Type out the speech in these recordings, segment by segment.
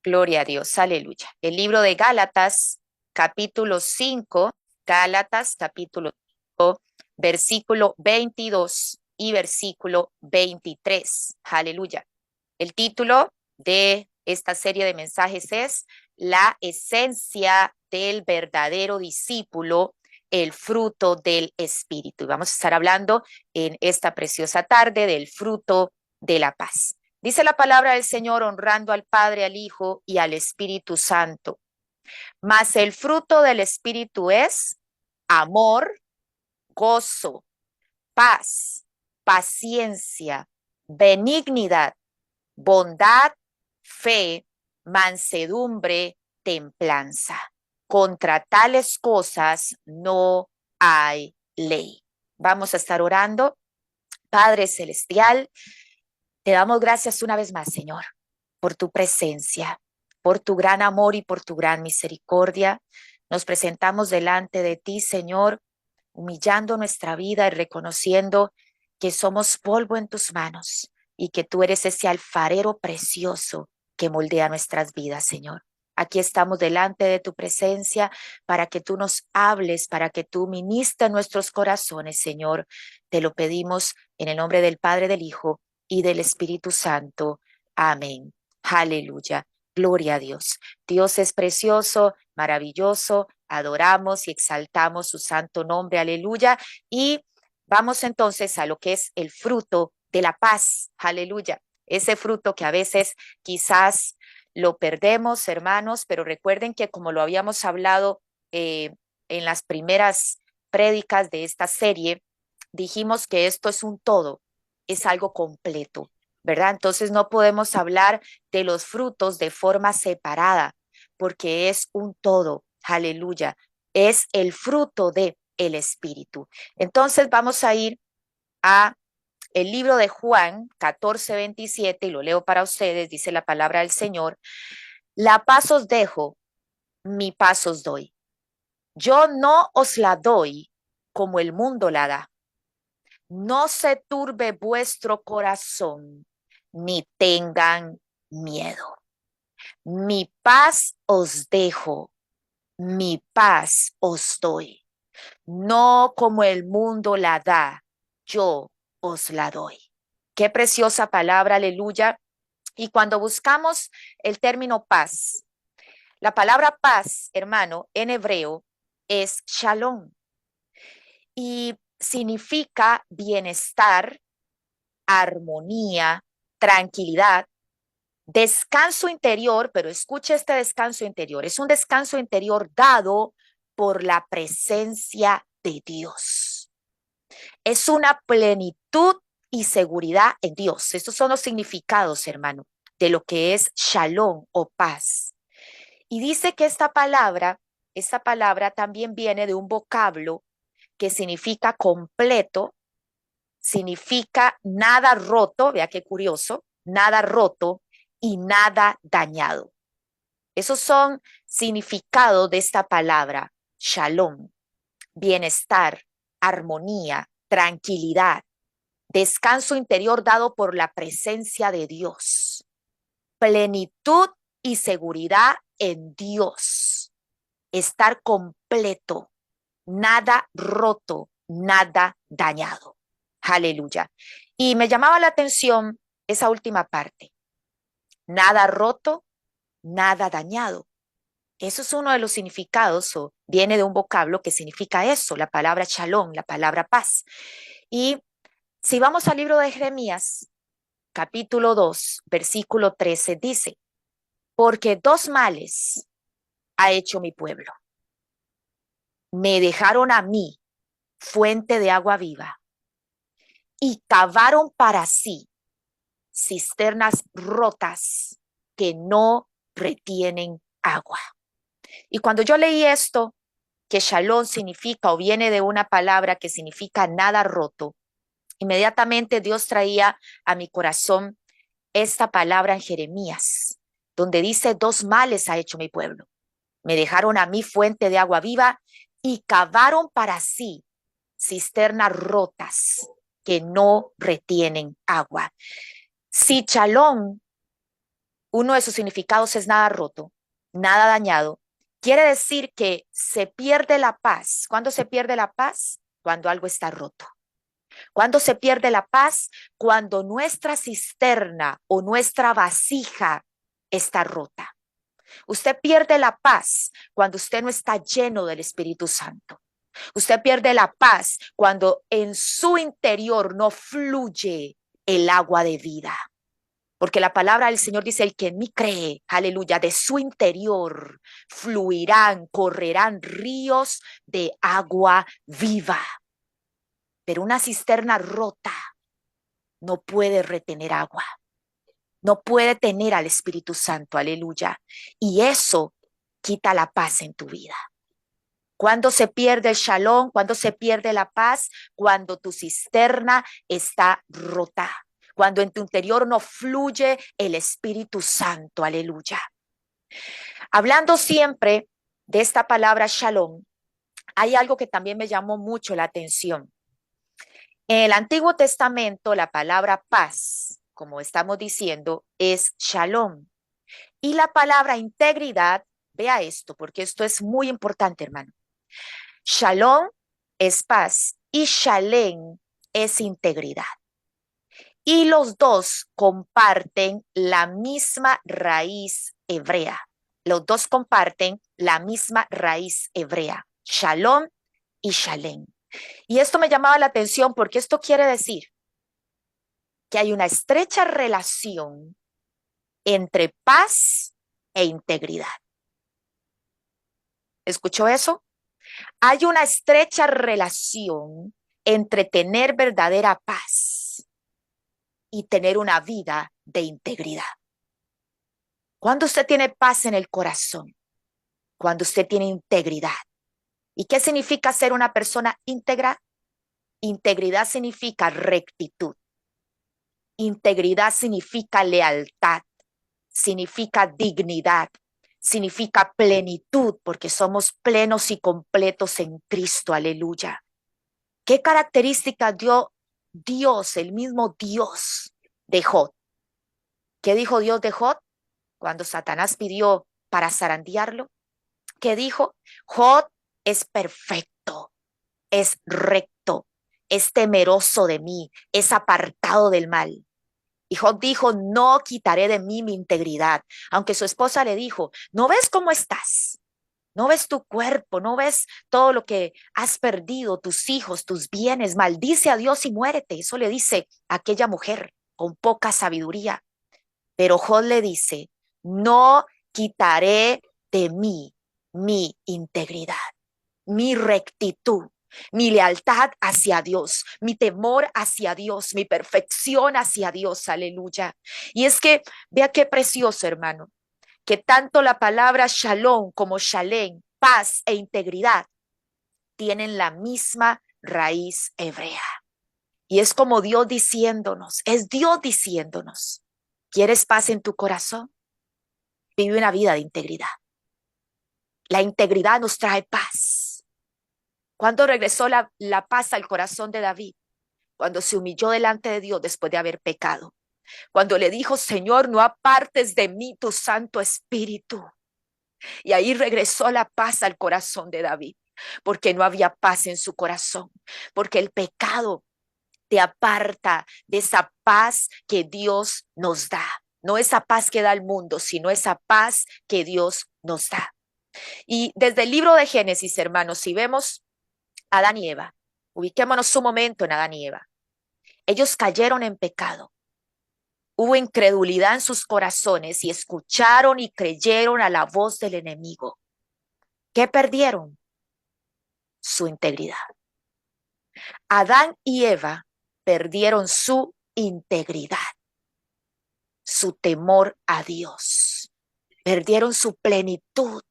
Gloria a Dios, aleluya. El libro de Gálatas, capítulo 5, Gálatas, capítulo 5, versículo 22 y versículo 23. Aleluya. El título de esta serie de mensajes es La esencia del verdadero discípulo, el fruto del Espíritu. Y vamos a estar hablando en esta preciosa tarde del fruto de la paz. Dice la palabra del Señor honrando al Padre, al Hijo y al Espíritu Santo. Mas el fruto del Espíritu es amor, gozo, paz, paciencia, benignidad, bondad, fe, mansedumbre, templanza. Contra tales cosas no hay ley. Vamos a estar orando. Padre Celestial, te damos gracias una vez más, Señor, por tu presencia, por tu gran amor y por tu gran misericordia. Nos presentamos delante de ti, Señor, humillando nuestra vida y reconociendo que somos polvo en tus manos y que tú eres ese alfarero precioso que moldea nuestras vidas, Señor. Aquí estamos delante de tu presencia para que tú nos hables, para que tú ministres nuestros corazones, Señor. Te lo pedimos en el nombre del Padre, del Hijo y del Espíritu Santo. Amén. Aleluya. Gloria a Dios. Dios es precioso, maravilloso. Adoramos y exaltamos su santo nombre. Aleluya. Y vamos entonces a lo que es el fruto de la paz. Aleluya. Ese fruto que a veces quizás lo perdemos, hermanos, pero recuerden que como lo habíamos hablado en las primeras prédicas de esta serie, dijimos que esto es un todo, es algo completo, ¿verdad? Entonces no podemos hablar de los frutos de forma separada, porque es un todo, aleluya, es el fruto de el Espíritu. Entonces vamos a ir a el libro de Juan 14:27 y lo leo para ustedes, dice la palabra del Señor: la paz os dejo, mi paz os doy. Yo no os la doy como el mundo la da. No se turbe vuestro corazón, ni tengan miedo. Mi paz os dejo, mi paz os doy. No como el mundo la da, yo os la doy. Qué preciosa palabra, aleluya. Y cuando buscamos el término paz, la palabra paz, hermano, en hebreo es shalom y significa bienestar, armonía, tranquilidad, descanso interior, pero escuche este descanso interior, es un descanso interior dado por la presencia de Dios. Es una plenitud y seguridad en Dios. Estos son los significados, hermano, de lo que es shalom o paz. Y dice que esta palabra también viene de un vocablo que significa completo, significa nada roto, vea qué curioso, nada roto y nada dañado. Esos son significados de esta palabra, shalom, bienestar, armonía, tranquilidad, descanso interior dado por la presencia de Dios, plenitud y seguridad en Dios, estar completo, nada roto, nada dañado. Aleluya. Y me llamaba la atención esa última parte, nada roto, nada dañado. Eso es uno de los significados, o viene de un vocablo que significa eso, la palabra shalom, la palabra paz. Y si vamos al libro de Jeremías, capítulo 2, versículo 13, dice: porque dos males ha hecho mi pueblo. Me dejaron a mí fuente de agua viva y cavaron para sí cisternas rotas que no retienen agua. Y cuando yo leí esto, que shalom significa o viene de una palabra que significa nada roto, inmediatamente Dios traía a mi corazón esta palabra en Jeremías, donde dice: dos males ha hecho mi pueblo. Me dejaron a mí fuente de agua viva y cavaron para sí cisternas rotas que no retienen agua. Si shalom uno de sus significados es nada roto, nada dañado. Quiere decir que se pierde la paz. ¿Cuándo se pierde la paz? Cuando algo está roto. ¿Cuándo se pierde la paz? Cuando nuestra cisterna o nuestra vasija está rota. Usted pierde la paz cuando usted no está lleno del Espíritu Santo. Usted pierde la paz cuando en su interior no fluye el agua de vida. Porque la palabra del Señor dice, el que en mí cree, aleluya, de su interior fluirán, correrán ríos de agua viva. Pero una cisterna rota no puede retener agua, no puede tener al Espíritu Santo, aleluya. Y eso quita la paz en tu vida. ¿Cuándo se pierde el shalom? ¿Cuándo se pierde la paz? Cuando tu cisterna está rota. Cuando en tu interior no fluye el Espíritu Santo, aleluya. Hablando siempre de esta palabra shalom, hay algo que también me llamó mucho la atención. En el Antiguo Testamento, la palabra paz, como estamos diciendo, es shalom. Y la palabra integridad, vea esto, porque esto es muy importante, hermano. Shalom es paz y shalem es integridad. Y los dos comparten la misma raíz hebrea. Los dos comparten la misma raíz hebrea, shalom y shalem. Y esto me llamaba la atención porque esto quiere decir que hay una estrecha relación entre paz e integridad. ¿Escuchó eso? Hay una estrecha relación entre tener verdadera paz y tener una vida de integridad. Cuando usted tiene paz en el corazón, cuando usted tiene integridad. ¿Y qué significa ser una persona íntegra? Integridad significa rectitud. Integridad significa lealtad, significa dignidad, significa plenitud, porque somos plenos y completos en Cristo, aleluya. ¿Qué características dio Dios, el mismo Dios de Job? ¿Qué dijo Dios de Job cuando Satanás pidió para zarandearlo? ¿Qué dijo? Job es perfecto, es recto, es temeroso de mí, es apartado del mal. Y Job dijo, no quitaré de mí mi integridad. Aunque su esposa le dijo, ¿no ves cómo estás? ¿No ves tu cuerpo? ¿No ves todo lo que has perdido, tus hijos, tus bienes? Maldice a Dios y muérete. Eso le dice aquella mujer con poca sabiduría. Pero Job le dice, no quitaré de mí mi integridad, mi rectitud, mi lealtad hacia Dios, mi temor hacia Dios, mi perfección hacia Dios, aleluya. Y es que vea qué precioso, hermano, que tanto la palabra shalom como shalem, paz e integridad, tienen la misma raíz hebrea. Y es como Dios diciéndonos, es Dios diciéndonos, ¿quieres paz en tu corazón? Vive una vida de integridad. La integridad nos trae paz. ¿Cuándo regresó la paz al corazón de David? Cuando se humilló delante de Dios después de haber pecado. Cuando le dijo, Señor, no apartes de mí tu Santo Espíritu. Y ahí regresó la paz al corazón de David, porque no había paz en su corazón, porque el pecado te aparta de esa paz que Dios nos da. No esa paz que da el mundo, sino esa paz que Dios nos da. Y desde el libro de Génesis, hermanos, si vemos a Adán y Eva, ubiquémonos un momento en Adán y Eva. Ellos cayeron en pecado. Hubo incredulidad en sus corazones y escucharon y creyeron a la voz del enemigo. ¿Qué perdieron? Su integridad. Adán y Eva perdieron su integridad, su temor a Dios. Perdieron su plenitud.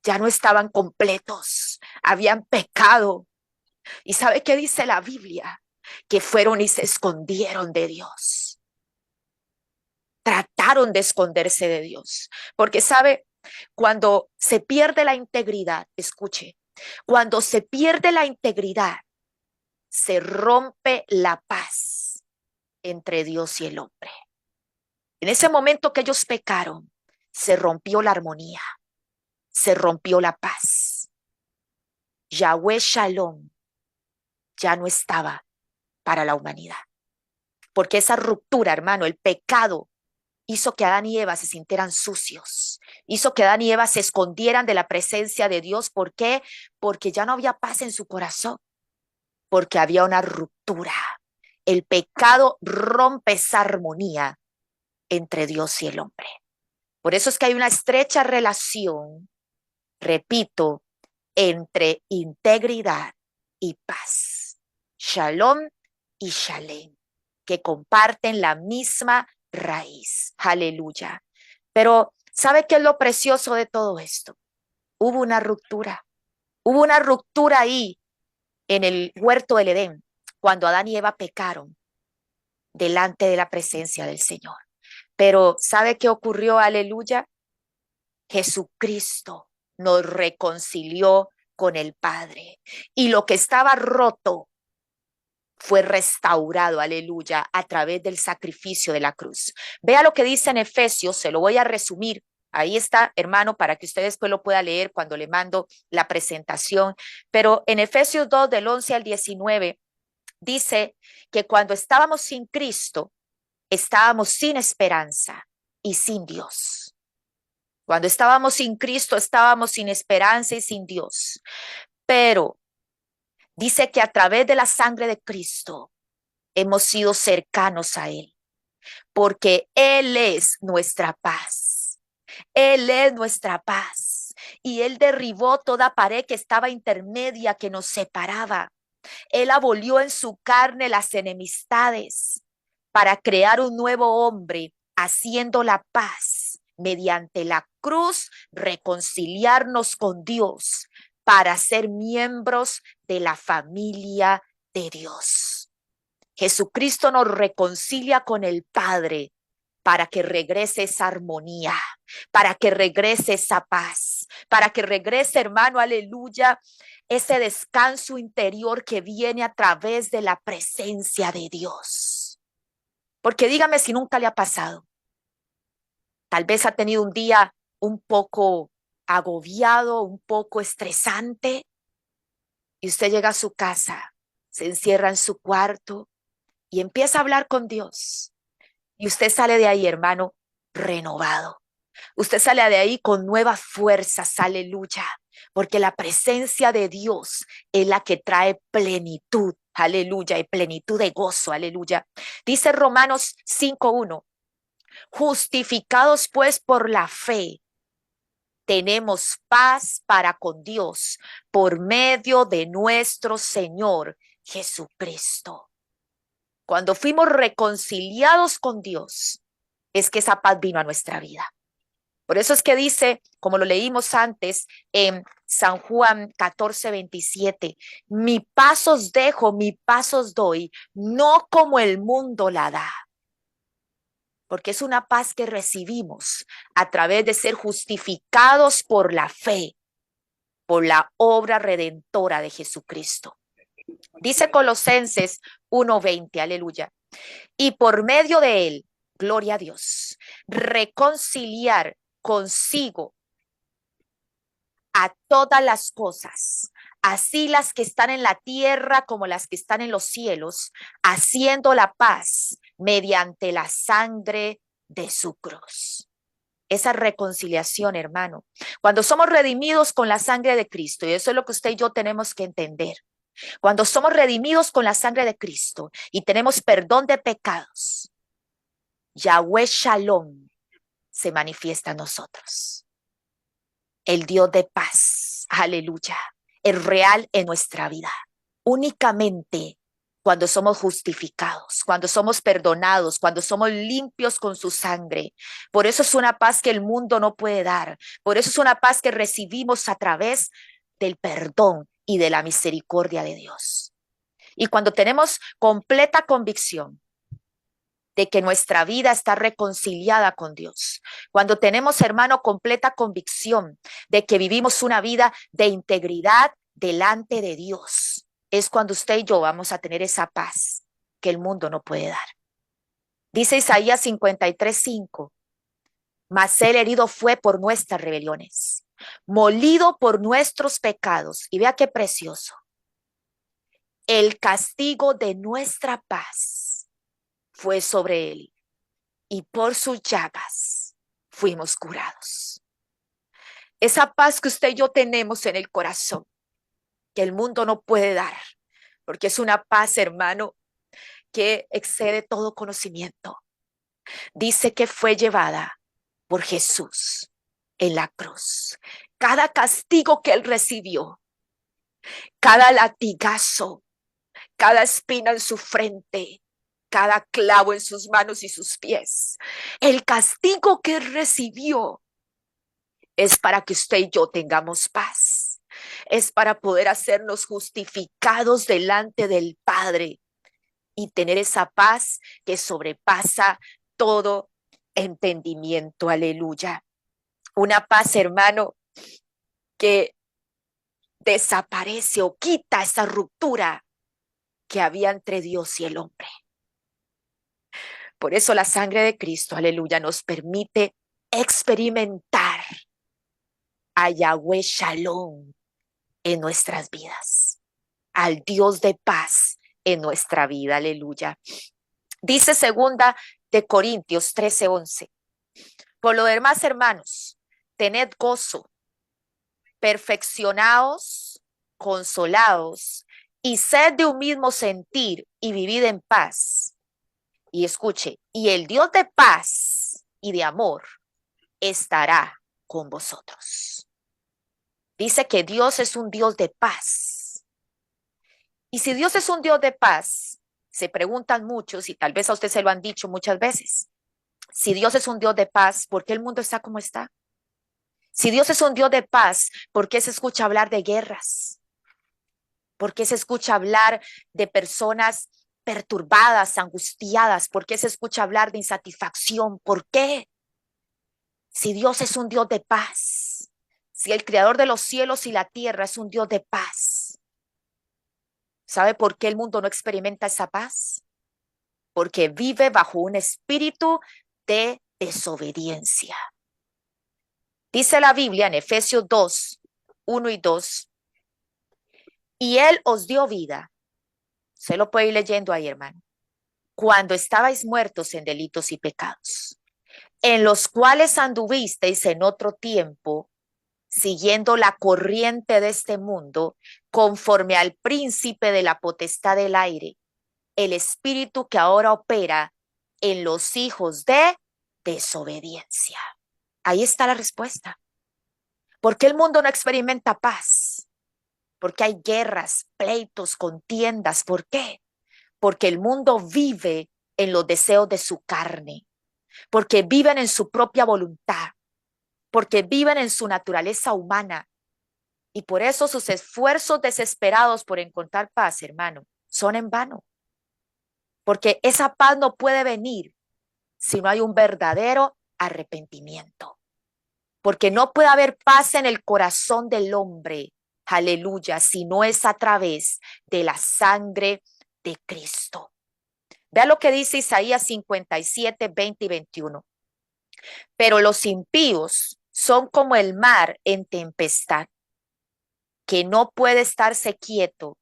Ya no estaban completos. Habían pecado. ¿Y sabe qué dice la Biblia? Que fueron y se escondieron de Dios. Trataron de esconderse de Dios. Porque sabe, cuando se pierde la integridad, escuche, cuando se pierde la integridad, se rompe la paz entre Dios y el hombre. En ese momento que ellos pecaron, se rompió la armonía, se rompió la paz. Yahweh Shalom ya no estaba para la humanidad. Porque esa ruptura, hermano, el pecado hizo que Adán y Eva se sintieran sucios, hizo que Adán y Eva se escondieran de la presencia de Dios. ¿Por qué? Porque ya no había paz en su corazón, porque había una ruptura. El pecado rompe esa armonía entre Dios y el hombre. Por eso es que hay una estrecha relación, repito, entre integridad y paz. Shalom y Shalem, que comparten la misma raíz. Aleluya. Pero, ¿sabe qué es lo precioso de todo esto? Hubo una ruptura. Hubo una ruptura ahí en el huerto del Edén, cuando Adán y Eva pecaron delante de la presencia del Señor. Pero, ¿sabe qué ocurrió? Aleluya. Jesucristo nos reconcilió con el Padre. Y lo que estaba roto fue restaurado, aleluya, a través del sacrificio de la cruz. Vea lo que dice en Efesios, se lo voy a resumir. Ahí está, hermano, para que usted después lo pueda leer cuando le mando la presentación. Pero en Efesios 2, del 11 al 19, dice que cuando estábamos sin Cristo, estábamos sin esperanza y sin Dios. Cuando estábamos sin Cristo, estábamos sin esperanza y sin Dios. Pero dice que a través de la sangre de Cristo hemos sido cercanos a Él, porque Él es nuestra paz. Él es nuestra paz. Y Él derribó toda pared que estaba intermedia, que nos separaba. Él abolió en su carne las enemistades para crear un nuevo hombre, haciendo la paz mediante la cruz, reconciliarnos con Dios para ser miembros de la familia de Dios. Jesucristo nos reconcilia con el Padre para que regrese esa armonía, para que regrese esa paz, para que regrese, hermano, aleluya, ese descanso interior que viene a través de la presencia de Dios. Porque dígame si nunca le ha pasado. Tal vez ha tenido un día un poco agobiado, un poco estresante, y usted llega a su casa, se encierra en su cuarto y empieza a hablar con Dios. Y usted sale de ahí, hermano, renovado. Usted sale de ahí con nuevas fuerzas, aleluya, porque la presencia de Dios es la que trae plenitud, aleluya, y plenitud de gozo, aleluya. Dice Romanos 5:1, justificados pues por la fe, tenemos paz para con Dios por medio de nuestro Señor Jesucristo. Cuando fuimos reconciliados con Dios, es que esa paz vino a nuestra vida. Por eso es que dice, como lo leímos antes en San Juan 14:27, mi paz os dejo, mi paz os doy, no como el mundo la da. Porque es una paz que recibimos a través de ser justificados por la fe, por la obra redentora de Jesucristo. Dice Colosenses 1:20, aleluya. Y por medio de él, gloria a Dios, reconciliar consigo a todas las cosas, así las que están en la tierra como las que están en los cielos, haciendo la paz mediante la sangre de su cruz. Esa reconciliación, hermano, cuando somos redimidos con la sangre de Cristo, y eso es lo que usted y yo tenemos que entender. Cuando somos redimidos con la sangre de Cristo y tenemos perdón de pecados, Yahweh Shalom se manifiesta en nosotros. El Dios de paz, aleluya, es real en nuestra vida. Únicamente cuando somos justificados, cuando somos perdonados, cuando somos limpios con su sangre. Por eso es una paz que el mundo no puede dar. Por eso es una paz que recibimos a través del perdón y de la misericordia de Dios. Y cuando tenemos completa convicción de que nuestra vida está reconciliada con Dios, cuando tenemos, hermano, completa convicción de que vivimos una vida de integridad delante de Dios, es cuando usted y yo vamos a tener esa paz que el mundo no puede dar. Dice Isaías 53:5, mas él herido fue por nuestras rebeliones, molido por nuestros pecados. Y vea qué precioso. El castigo de nuestra paz fue sobre él, y por sus llagas fuimos curados. Esa paz que usted y yo tenemos en el corazón, que el mundo no puede dar, porque es una paz, hermano, que excede todo conocimiento. Dice que fue llevada por Jesús en la cruz. Cada castigo que él recibió, cada latigazo, cada espina en su frente, cada clavo en sus manos y sus pies, el castigo que él recibió es para que usted y yo tengamos paz. Es para poder hacernos justificados delante del Padre y tener esa paz que sobrepasa todo entendimiento. Aleluya. Una paz, hermano, que desaparece o quita esa ruptura que había entre Dios y el hombre. Por eso la sangre de Cristo, aleluya, nos permite experimentar a Yahweh Shalom en nuestras vidas, al Dios de paz en nuestra vida, aleluya. Dice segunda de Corintios 13:11, por lo demás, hermanos, tened gozo, perfeccionaos, consolaos y sed de un mismo sentir y vivid en paz. Y escuche, y el Dios de paz y de amor estará con vosotros. Dice que Dios es un Dios de paz. Y si Dios es un Dios de paz, se preguntan muchos, y tal vez a usted se lo han dicho muchas veces, si Dios es un Dios de paz, ¿por qué el mundo está como está? Si Dios es un Dios de paz, ¿por qué se escucha hablar de guerras? ¿Por qué se escucha hablar de personas perturbadas, angustiadas? ¿Por qué se escucha hablar de insatisfacción? ¿Por qué? Si Dios es un Dios de paz, si el creador de los cielos y la tierra es un Dios de paz, ¿sabe por qué el mundo no experimenta esa paz? Porque vive bajo un espíritu de desobediencia. Dice la Biblia en Efesios 2:1 y 2, y Él os dio vida. Se lo puede ir leyendo ahí, hermano. Cuando estabais muertos en delitos y pecados, en los cuales anduvisteis en otro tiempo, siguiendo la corriente de este mundo, conforme al príncipe de la potestad del aire, el espíritu que ahora opera en los hijos de desobediencia. Ahí está la respuesta. ¿Por qué el mundo no experimenta paz? Porque hay guerras, pleitos, contiendas. ¿Por qué? Porque el mundo vive en los deseos de su carne, porque viven en su propia voluntad, porque viven en su naturaleza humana. Y por eso sus esfuerzos desesperados por encontrar paz, hermano, son en vano. Porque esa paz no puede venir si no hay un verdadero arrepentimiento. Porque no puede haber paz en el corazón del hombre, aleluya, si no es a través de la sangre de Cristo. Vea lo que dice Isaías 57:20 y 21. Pero los impíos son como el mar en tempestad, que no puede estarse quieto,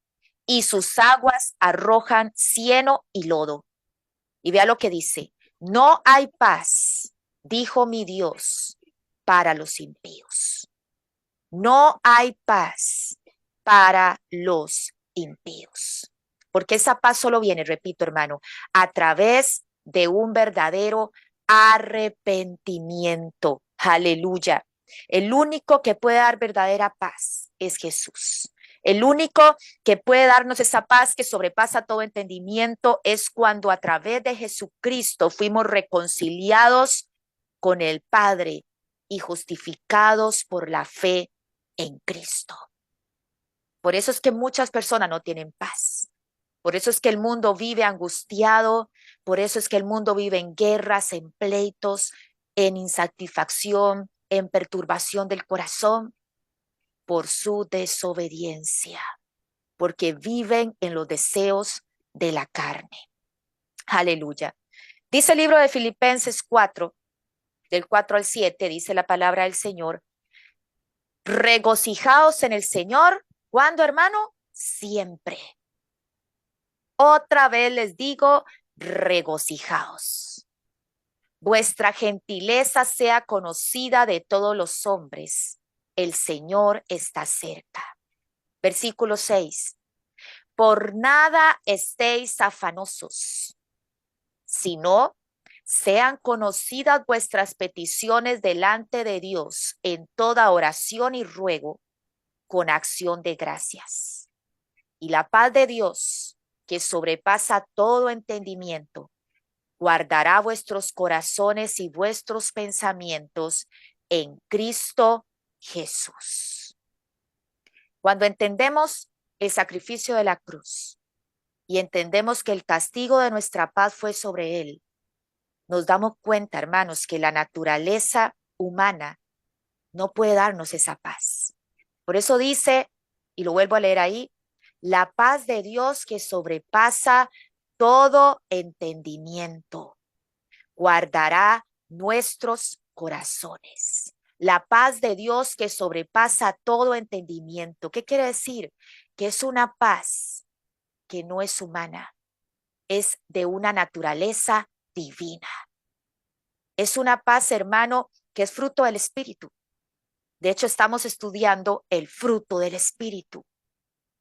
y sus aguas arrojan cieno y lodo. Y vea lo que dice: no hay paz, dijo mi Dios, para los impíos. No hay paz para los impíos. Porque esa paz solo viene, repito, hermano, a través de un verdadero arrepentimiento. Aleluya. El único que puede dar verdadera paz es Jesús. El único que puede darnos esa paz que sobrepasa todo entendimiento es cuando a través de Jesucristo fuimos reconciliados con el Padre y justificados por la fe en Cristo. Por eso es que muchas personas no tienen paz. Por eso es que el mundo vive angustiado. Por eso es que el mundo vive en guerras, en pleitos, en insatisfacción, en perturbación del corazón, por su desobediencia, porque viven en los deseos de la carne. Aleluya. Dice el libro de Filipenses 4, del 4 al 7, dice la palabra del Señor, regocijaos en el Señor. ¿Cuándo, hermano? Siempre. Otra vez les digo, regocijaos. Vuestra gentileza sea conocida de todos los hombres. El Señor está cerca. Versículo 6. Por nada estéis afanosos, sino sean conocidas vuestras peticiones delante de Dios en toda oración y ruego con acción de gracias. Y la paz de Dios, que sobrepasa todo entendimiento, guardará vuestros corazones y vuestros pensamientos en Cristo Jesús. Cuando entendemos el sacrificio de la cruz y entendemos que el castigo de nuestra paz fue sobre él, nos damos cuenta, hermanos, que la naturaleza humana no puede darnos esa paz. Por eso dice, y lo vuelvo a leer ahí, la paz de Dios que sobrepasa todo entendimiento, guardará nuestros corazones. La paz de Dios que sobrepasa todo entendimiento. ¿Qué quiere decir? Que es una paz que no es humana, es de una naturaleza divina. Es una paz, hermano, que es fruto del Espíritu. De hecho, estamos estudiando el fruto del Espíritu.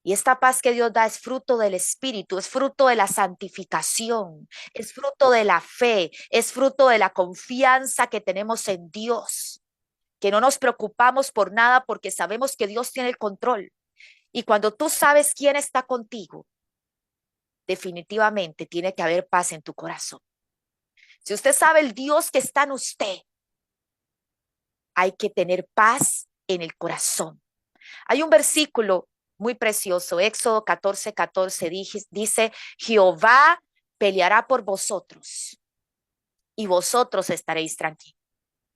Y esta paz que Dios da es fruto del Espíritu, es fruto de la santificación, es fruto de la fe, es fruto de la confianza que tenemos en Dios, que no nos preocupamos por nada porque sabemos que Dios tiene el control. Y cuando tú sabes quién está contigo, definitivamente tiene que haber paz en tu corazón. Si usted sabe el Dios que está en usted, hay que tener paz en el corazón. Hay un versículo muy precioso, Éxodo 14:14, dice, Jehová peleará por vosotros y vosotros estaréis tranquilos.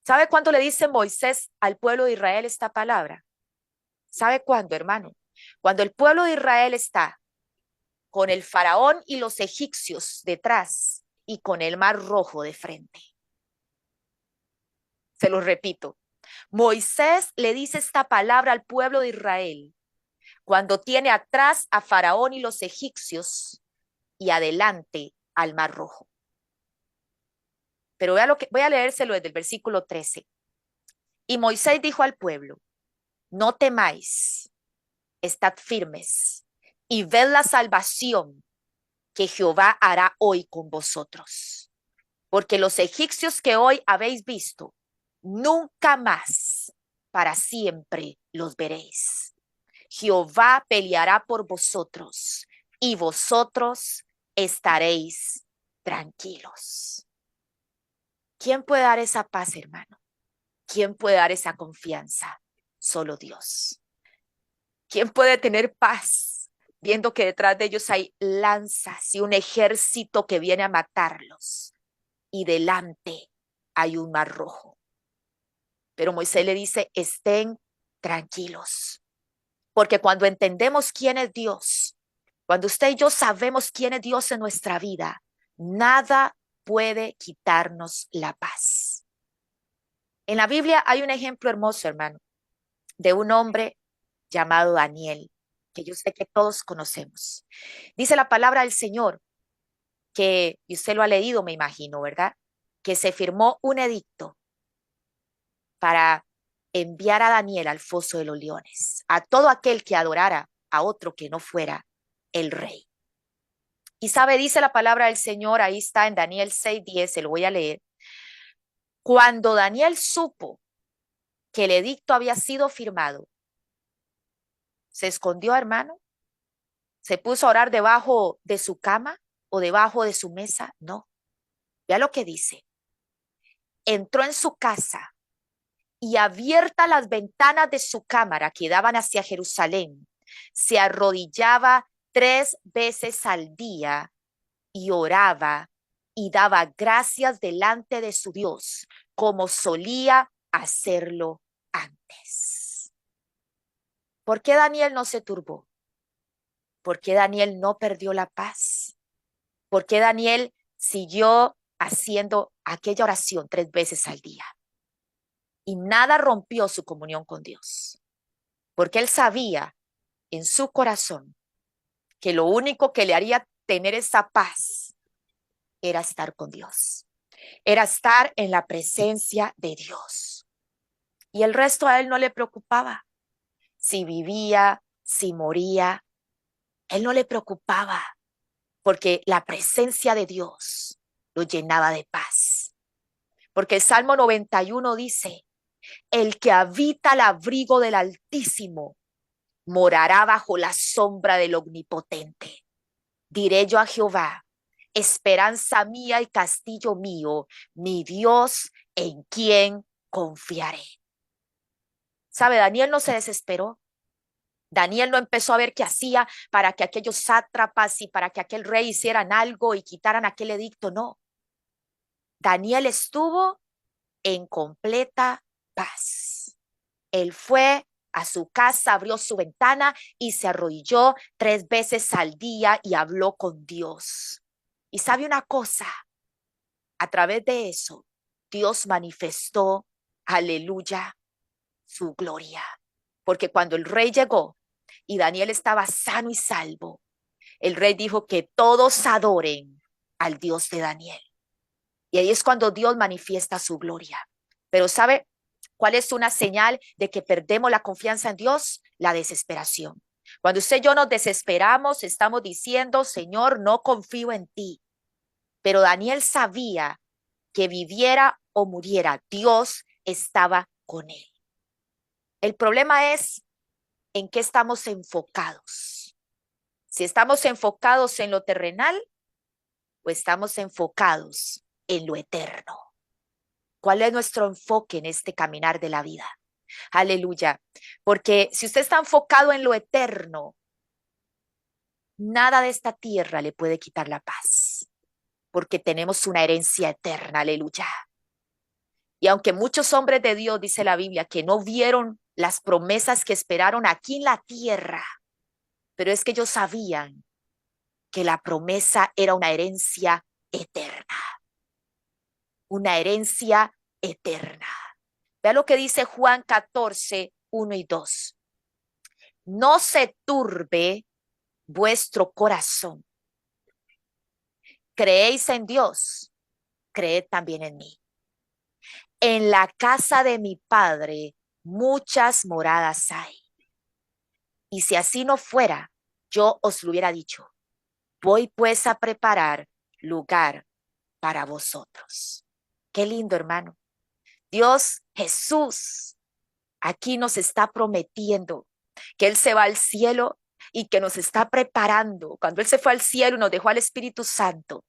¿Sabe cuándo le dice Moisés al pueblo de Israel esta palabra? ¿Sabe cuándo, hermano? Cuando el pueblo de Israel está con el faraón y los egipcios detrás y con el mar rojo de frente. Se lo repito. Moisés le dice esta palabra al pueblo de Israel cuando tiene atrás a Faraón y los egipcios y adelante al Mar Rojo. Pero vea lo que voy a leérselo desde el versículo 13. Y Moisés dijo al pueblo, no temáis, estad firmes y ved la salvación que Jehová hará hoy con vosotros. Porque los egipcios que hoy habéis visto, nunca más para siempre los veréis. Jehová peleará por vosotros y vosotros estaréis tranquilos. ¿Quién puede dar esa paz, hermano? ¿Quién puede dar esa confianza? Solo Dios. ¿Quién puede tener paz viendo que detrás de ellos hay lanzas y un ejército que viene a matarlos? Y delante hay un mar rojo. Pero Moisés le dice, estén tranquilos. Porque cuando entendemos quién es Dios, cuando usted y yo sabemos quién es Dios en nuestra vida, nada puede quitarnos la paz. En la Biblia hay un ejemplo hermoso, hermano, de un hombre llamado Daniel, que yo sé que todos conocemos. Dice la palabra del Señor que, y usted lo ha leído, me imagino, ¿verdad? Que se firmó un edicto para enviar a Daniel al foso de los leones, a todo aquel que adorara a otro que no fuera el rey. Y sabe, dice la palabra del Señor, ahí está en Daniel 6:10, se lo voy a leer. Cuando Daniel supo que el edicto había sido firmado, se escondió, hermano, se puso a orar debajo de su cama o debajo de su mesa. No, vea lo que dice. Entró en su casa y abiertas las ventanas de su cámara que daban hacia Jerusalén, se arrodillaba 3 veces al día y oraba y daba gracias delante de su Dios, como solía hacerlo antes. ¿Por qué Daniel no se turbó? ¿Por qué Daniel no perdió la paz? ¿Por qué Daniel siguió haciendo aquella oración 3 veces al día. Y nada rompió su comunión con Dios, porque él sabía en su corazón que lo único que le haría tener esa paz era estar con Dios, era estar en la presencia de Dios. Y el resto a él no le preocupaba. Si vivía, si moría, él no le preocupaba, porque la presencia de Dios lo llenaba de paz. Porque el Salmo 91 dice, el que habita al abrigo del Altísimo morará bajo la sombra del Omnipotente. Diré yo a Jehová, esperanza mía y castillo mío, mi Dios en quien confiaré. ¿Sabe? Daniel no se desesperó. Daniel no empezó a ver qué hacía para que aquellos sátrapas y para que aquel rey hicieran algo y quitaran aquel edicto. No. Daniel estuvo en completa paz. Él fue a su casa, abrió su ventana y se arrodilló 3 veces al día y habló con Dios. Y sabe una cosa, a través de eso, Dios manifestó, aleluya, su gloria. Porque cuando el rey llegó y Daniel estaba sano y salvo, el rey dijo que todos adoren al Dios de Daniel. Y ahí es cuando Dios manifiesta su gloria. Pero ¿sabe cuál es una señal de que perdemos la confianza en Dios? La desesperación. Cuando usted y yo nos desesperamos, estamos diciendo, Señor, no confío en ti. Pero Daniel sabía que viviera o muriera, Dios estaba con él. El problema es en qué estamos enfocados. Si estamos enfocados en lo terrenal o estamos enfocados en lo eterno. ¿Cuál es nuestro enfoque en este caminar de la vida? Aleluya. Porque si usted está enfocado en lo eterno, nada de esta tierra le puede quitar la paz. Porque tenemos una herencia eterna. Aleluya. Y aunque muchos hombres de Dios, dice la Biblia, que no vieron las promesas que esperaron aquí en la tierra, pero es que ellos sabían que la promesa era una herencia eterna. Una herencia eterna. Vea lo que dice Juan 14, 1 y 2. No se turbe vuestro corazón. Creéis en Dios, creed también en mí. En la casa de mi Padre muchas moradas hay. Y si así no fuera, yo os lo hubiera dicho. Voy pues a preparar lugar para vosotros. Qué lindo, hermano. Dios Jesús aquí nos está prometiendo que Él se va al cielo y que nos está preparando. Cuando Él se fue al cielo y nos dejó al Espíritu Santo,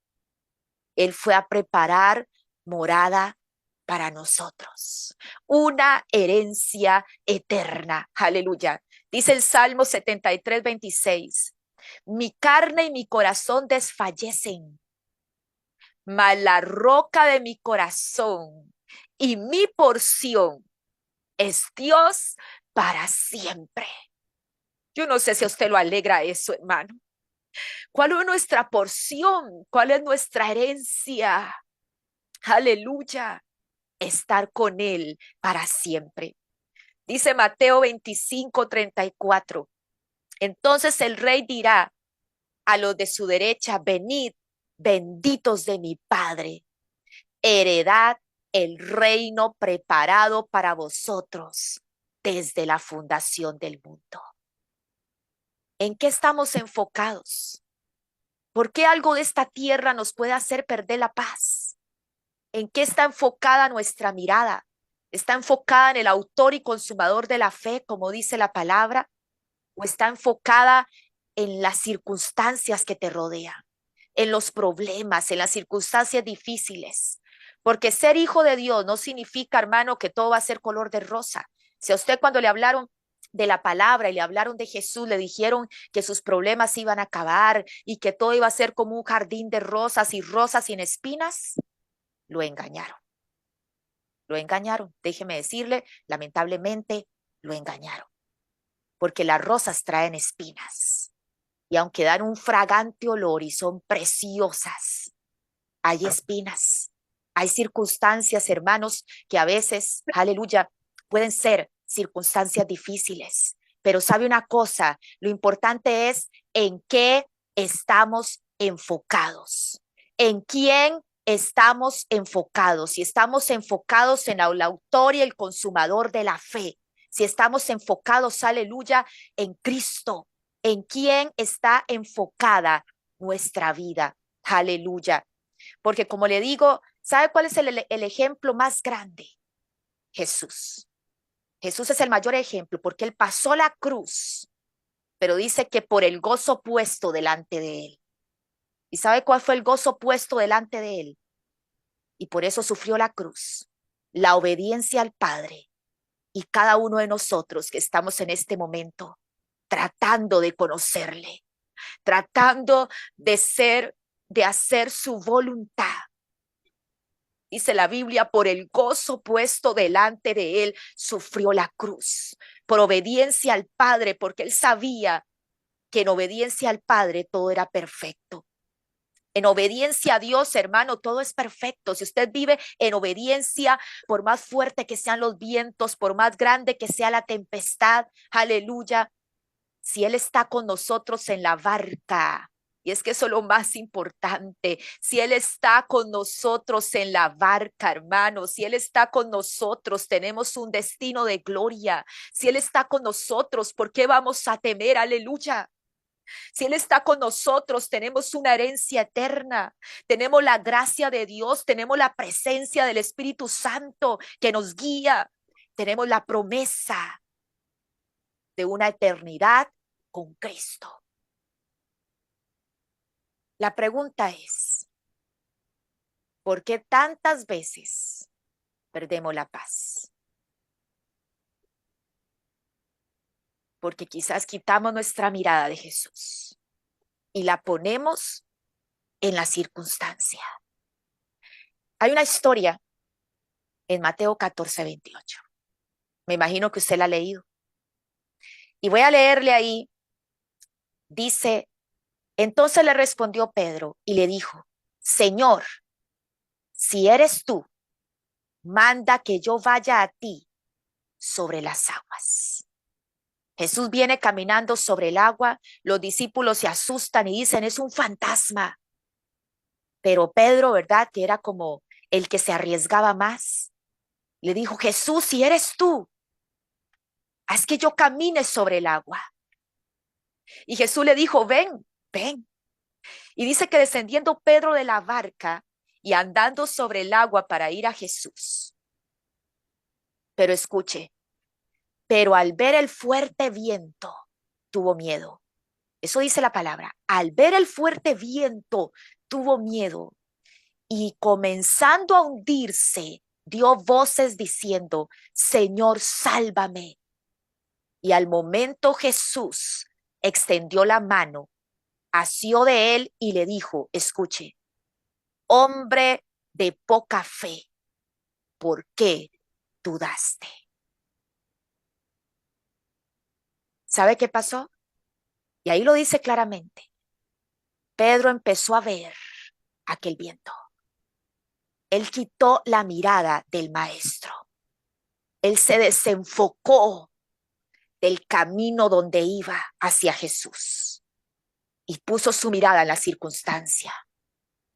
Él fue a preparar morada para nosotros. Una herencia eterna. Aleluya. Dice el Salmo 73, 26. Mi carne y mi corazón desfallecen, mas la roca de mi corazón y mi porción es Dios para siempre. Yo no sé si a usted lo alegra eso, hermano. ¿Cuál es nuestra porción? ¿Cuál es nuestra herencia? Aleluya. Estar con Él para siempre. Dice Mateo 25, 34. Entonces el rey dirá a los de su derecha, venid, benditos de mi Padre, heredad el reino preparado para vosotros desde la fundación del mundo. ¿En qué estamos enfocados? ¿Por qué algo de esta tierra nos puede hacer perder la paz? ¿En qué está enfocada nuestra mirada? ¿Está enfocada en el autor y consumador de la fe, como dice la palabra? ¿O está enfocada en las circunstancias que te rodean, en los problemas, en las circunstancias difíciles? Porque ser hijo de Dios no significa, hermano, que todo va a ser color de rosa. Si a usted cuando le hablaron de la palabra y le hablaron de Jesús, le dijeron que sus problemas iban a acabar y que todo iba a ser como un jardín de rosas y rosas sin espinas, lo engañaron. Lo engañaron. Déjeme decirle, lamentablemente, lo engañaron. Porque las rosas traen espinas. Y aunque dan un fragante olor y son preciosas, hay espinas. Hay circunstancias, hermanos, que a veces, aleluya, pueden ser circunstancias difíciles. Pero sabe una cosa, lo importante es en qué estamos enfocados, en quién estamos enfocados. Si estamos enfocados en el autor y el consumador de la fe, si estamos enfocados, aleluya, en Cristo, en quién está enfocada nuestra vida, aleluya. Porque como le digo, ¿sabe cuál es el ejemplo más grande? Jesús. Jesús es el mayor ejemplo porque él pasó la cruz, pero dice que por el gozo puesto delante de él. ¿Y sabe cuál fue el gozo puesto delante de él? Y por eso sufrió la cruz, la obediencia al Padre. Y cada uno de nosotros que estamos en este momento tratando de conocerle, tratando de hacer su voluntad. Dice la Biblia, por el gozo puesto delante de él, sufrió la cruz, por obediencia al Padre, porque él sabía que en obediencia al Padre todo era perfecto. En obediencia a Dios, hermano, todo es perfecto. Si usted vive en obediencia, por más fuerte que sean los vientos, por más grande que sea la tempestad, aleluya, si Él está con nosotros en la barca, y es que eso es lo más importante, si Él está con nosotros en la barca, hermanos, si Él está con nosotros, tenemos un destino de gloria. Si Él está con nosotros, ¿por qué vamos a temer? Aleluya. Si Él está con nosotros, tenemos una herencia eterna, tenemos la gracia de Dios, tenemos la presencia del Espíritu Santo que nos guía, tenemos la promesa de una eternidad con Cristo. La pregunta es, ¿por qué tantas veces perdemos la paz? Porque quizás quitamos nuestra mirada de Jesús y la ponemos en la circunstancia. Hay una historia en Mateo 14:28. Me imagino que usted la ha leído. Y voy a leerle ahí. Dice, entonces le respondió Pedro y le dijo, Señor, si eres tú, manda que yo vaya a ti sobre las aguas. Jesús viene caminando sobre el agua, los discípulos se asustan y dicen, es un fantasma. Pero Pedro, ¿verdad? Que era como el que se arriesgaba más, le dijo, Jesús, si eres tú, haz que yo camine sobre el agua. Y Jesús le dijo, ven, ven. Y dice que descendiendo Pedro de la barca y andando sobre el agua para ir a Jesús. Pero escuche, pero al ver el fuerte viento, tuvo miedo. Eso dice la palabra. Al ver el fuerte viento, tuvo miedo y comenzando a hundirse, dio voces diciendo, Señor, sálvame. Y al momento Jesús extendió la mano, asió de él y le dijo, escuche, hombre de poca fe, ¿por qué dudaste? ¿Sabe qué pasó? Y ahí lo dice claramente. Pedro empezó a ver aquel viento. Él quitó la mirada del maestro. Él se desenfocó del camino donde iba hacia Jesús y puso su mirada en la circunstancia,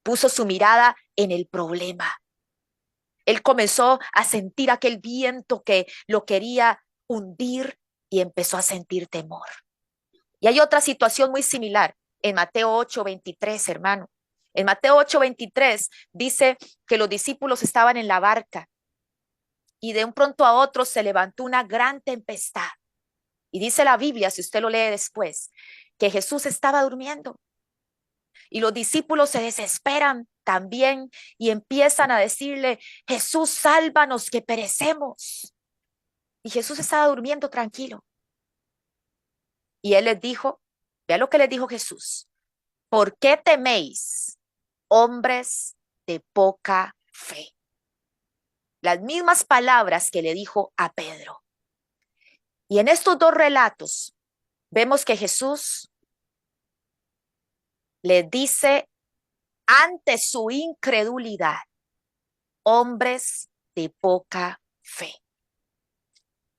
puso su mirada en el problema. Él comenzó a sentir aquel viento que lo quería hundir y empezó a sentir temor. Y hay otra situación muy similar en Mateo 8:23, hermano. En Mateo 8:23 dice que los discípulos estaban en la barca y de un pronto a otro se levantó una gran tempestad. Y dice la Biblia, si usted lo lee después, que Jesús estaba durmiendo. Y los discípulos se desesperan también y empiezan a decirle, Jesús, sálvanos que perecemos. Y Jesús estaba durmiendo tranquilo. Y él les dijo, vea lo que les dijo Jesús, ¿por qué teméis, hombres de poca fe? Las mismas palabras que le dijo a Pedro. Y en estos dos relatos vemos que Jesús le dice ante su incredulidad, hombres de poca fe.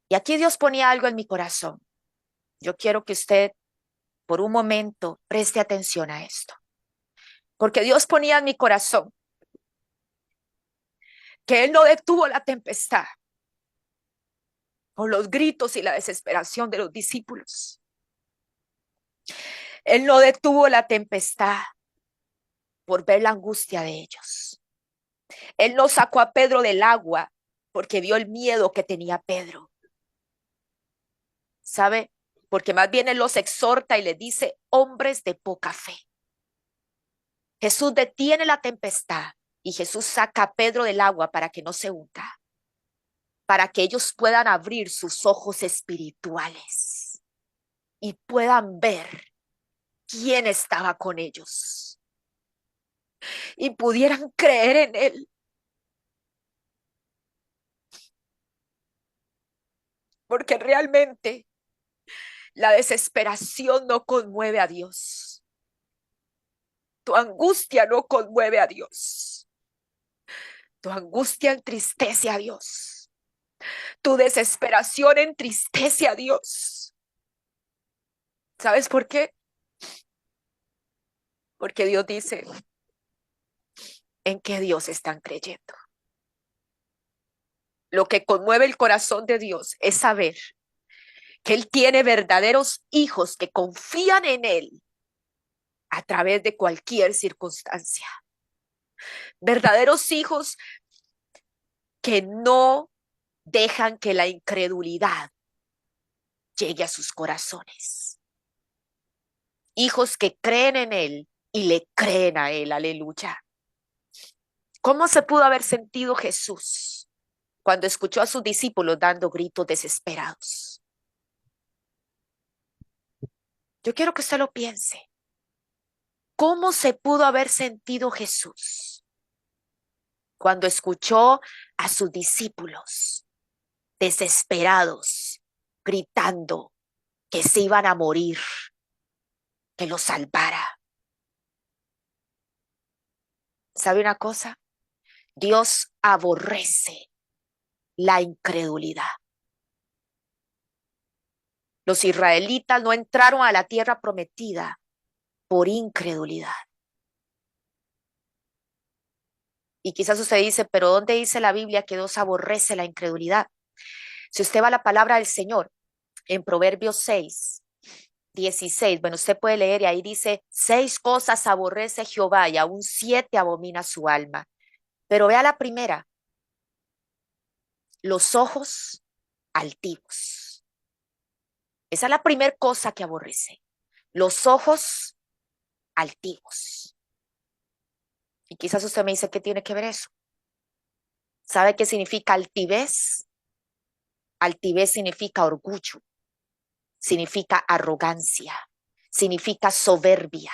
Y aquí Dios ponía algo en mi corazón. Yo quiero que usted por un momento preste atención a esto. Porque Dios ponía en mi corazón que Él no detuvo la tempestad con los gritos y la desesperación de los discípulos. Él no detuvo la tempestad por ver la angustia de ellos. Él no sacó a Pedro del agua porque vio el miedo que tenía Pedro. ¿Sabe? Porque más bien Él los exhorta y les dice, hombres de poca fe. Jesús detiene la tempestad y Jesús saca a Pedro del agua para que no se hunda, para que ellos puedan abrir sus ojos espirituales y puedan ver quién estaba con ellos y pudieran creer en Él. Porque realmente la desesperación no conmueve a Dios. Tu angustia no conmueve a Dios. Tu angustia entristece a Dios. Tu desesperación entristece a Dios. ¿Sabes por qué? Porque Dios dice, ¿en qué Dios están creyendo? Lo que conmueve el corazón de Dios es saber que Él tiene verdaderos hijos que confían en Él a través de cualquier circunstancia. Verdaderos hijos que no dejan que la incredulidad llegue a sus corazones. Hijos que creen en Él y le creen a Él, aleluya. ¿Cómo se pudo haber sentido Jesús cuando escuchó a sus discípulos dando gritos desesperados? Yo quiero que usted lo piense. ¿Cómo se pudo haber sentido Jesús cuando escuchó a sus discípulos desesperados, gritando que se iban a morir, que los salvara? ¿Sabe una cosa? Dios aborrece la incredulidad. Los israelitas no entraron a la tierra prometida por incredulidad. Y quizás usted dice, pero ¿dónde dice la Biblia que Dios aborrece la incredulidad? Si usted va a la palabra del Señor en Proverbios 6:16, bueno, usted puede leer y ahí dice, 6 cosas aborrece Jehová y aún 7 abomina su alma. Pero vea la primera, los ojos altivos. Esa es la primera cosa que aborrece, los ojos altivos. Y quizás usted me dice, ¿qué tiene que ver eso? ¿Sabe qué significa altivez? Altivez significa orgullo, significa arrogancia, significa soberbia,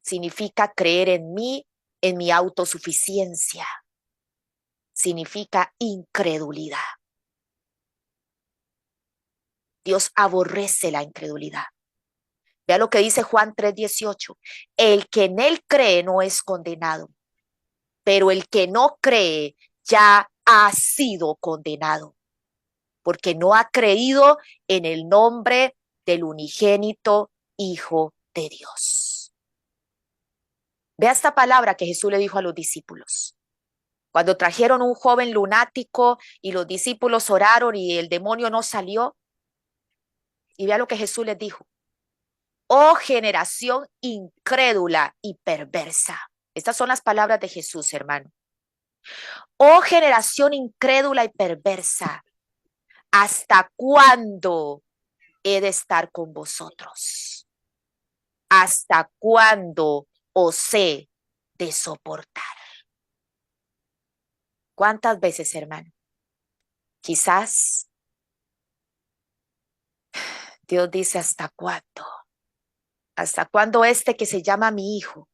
significa creer en mí, en mi autosuficiencia, significa incredulidad. Dios aborrece la incredulidad. Vea lo que dice Juan 3:18. El que en él cree no es condenado, pero el que no cree ya ha sido condenado, porque no ha creído en el nombre del unigénito Hijo de Dios. Vea esta palabra que Jesús le dijo a los discípulos. Cuando trajeron un joven lunático y los discípulos oraron y el demonio no salió. Y vea lo que Jesús les dijo. Oh generación incrédula y perversa. Estas son las palabras de Jesús, hermano. Oh generación incrédula y perversa. ¿Hasta cuándo he de estar con vosotros? ¿Hasta cuándo os he de soportar? ¿Cuántas veces, hermano? Quizás Dios dice, ¿hasta cuándo? ¿Hasta cuándo este que se llama mi hijo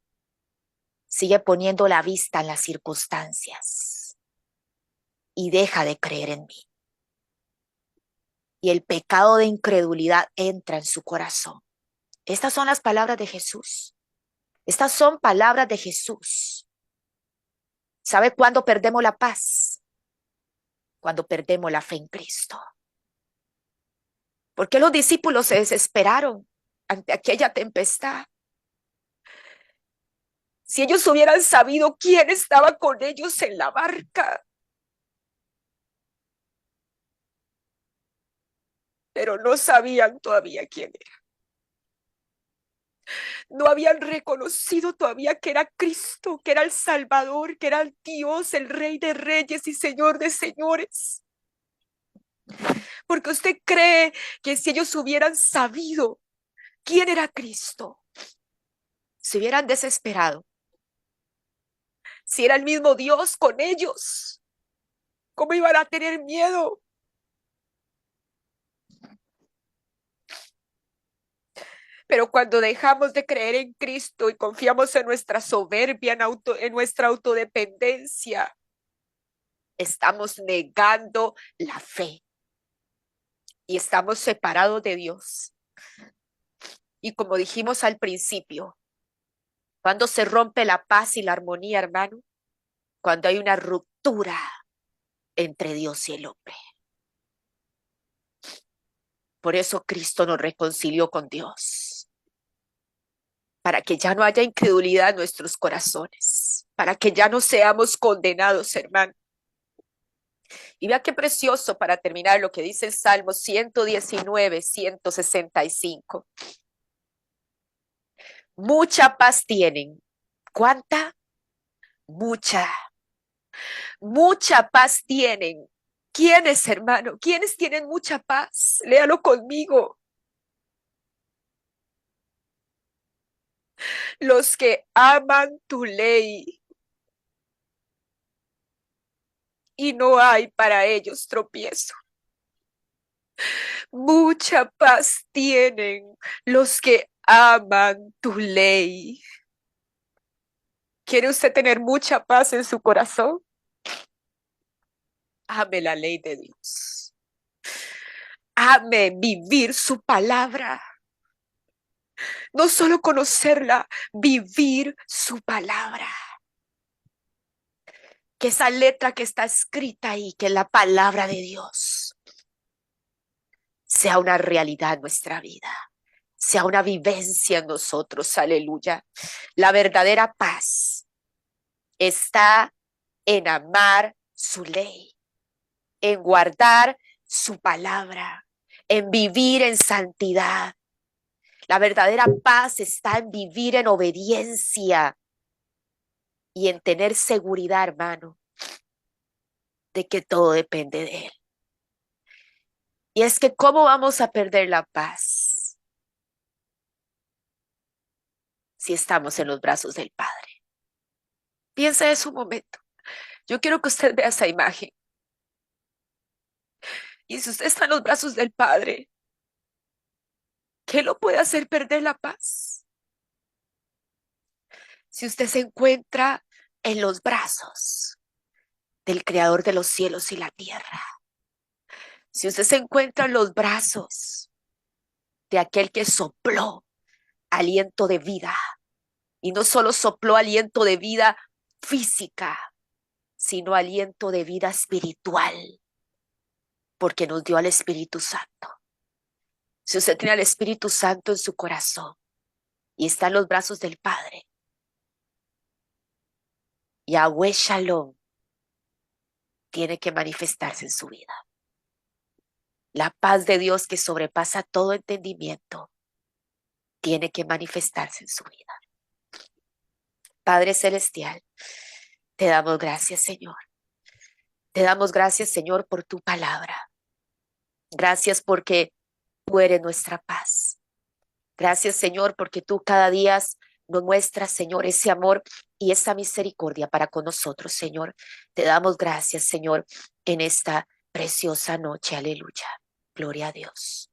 sigue poniendo la vista en las circunstancias y deja de creer en mí? Y el pecado de incredulidad entra en su corazón. Estas son las palabras de Jesús. Estas son palabras de Jesús. ¿Sabe cuándo perdemos la paz? Cuando perdemos la fe en Cristo. ¿Por qué los discípulos se desesperaron ante aquella tempestad? Si ellos hubieran sabido quién estaba con ellos en la barca. Pero no sabían todavía quién era. No habían reconocido todavía que era Cristo, que era el Salvador, que era el Dios, el Rey de Reyes y Señor de Señores. Porque usted cree que si ellos hubieran sabido quién era Cristo, se hubieran desesperado. Si era el mismo Dios con ellos, ¿cómo iban a tener miedo? Pero cuando dejamos de creer en Cristo y confiamos en nuestra soberbia, en nuestra autodependencia, estamos negando la fe y estamos separados de Dios. Y como dijimos al principio, cuando se rompe la paz y la armonía, hermano, cuando hay una ruptura entre Dios y el hombre. Por eso Cristo nos reconcilió con Dios, para que ya no haya incredulidad en nuestros corazones, para que ya no seamos condenados, hermano. Y vea qué precioso para terminar lo que dice el Salmo 119, 165. Mucha paz tienen. ¿Cuánta? Mucha. Mucha paz tienen. ¿Quiénes, hermano? ¿Quiénes tienen mucha paz? Léalo conmigo. Los que aman tu ley y no hay para ellos tropiezo. Mucha paz tienen los que aman tu ley. ¿Quiere usted tener mucha paz en su corazón? Ame la ley de Dios. Ame vivir su palabra. No solo conocerla, vivir su palabra. Que esa letra que está escrita ahí, que es la palabra de Dios, sea una realidad en nuestra vida, sea una vivencia en nosotros. Aleluya. La verdadera paz está en amar su ley, en guardar su palabra, en vivir en santidad. La verdadera paz está en vivir en obediencia y en tener seguridad, hermano, de que todo depende de Él. Y es que ¿cómo vamos a perder la paz si estamos en los brazos del Padre? Piensa eso un momento. Yo quiero que usted vea esa imagen. Y si usted está en los brazos del Padre, ¿qué lo puede hacer perder la paz? Si usted se encuentra en los brazos del Creador de los cielos y la tierra, si usted se encuentra en los brazos de aquel que sopló aliento de vida, y no solo sopló aliento de vida física, sino aliento de vida espiritual, porque nos dio al Espíritu Santo. Si usted tiene al Espíritu Santo en su corazón y está en los brazos del Padre, Yahweh Shalom tiene que manifestarse en su vida. La paz de Dios que sobrepasa todo entendimiento tiene que manifestarse en su vida. Padre Celestial, te damos gracias, Señor. Te damos gracias, Señor, por tu palabra. Gracias porque tú eres nuestra paz. Gracias, Señor, porque tú cada día nos muestras, Señor, ese amor y esa misericordia para con nosotros, Señor. Te damos gracias, Señor, en esta preciosa noche. Aleluya. Gloria a Dios.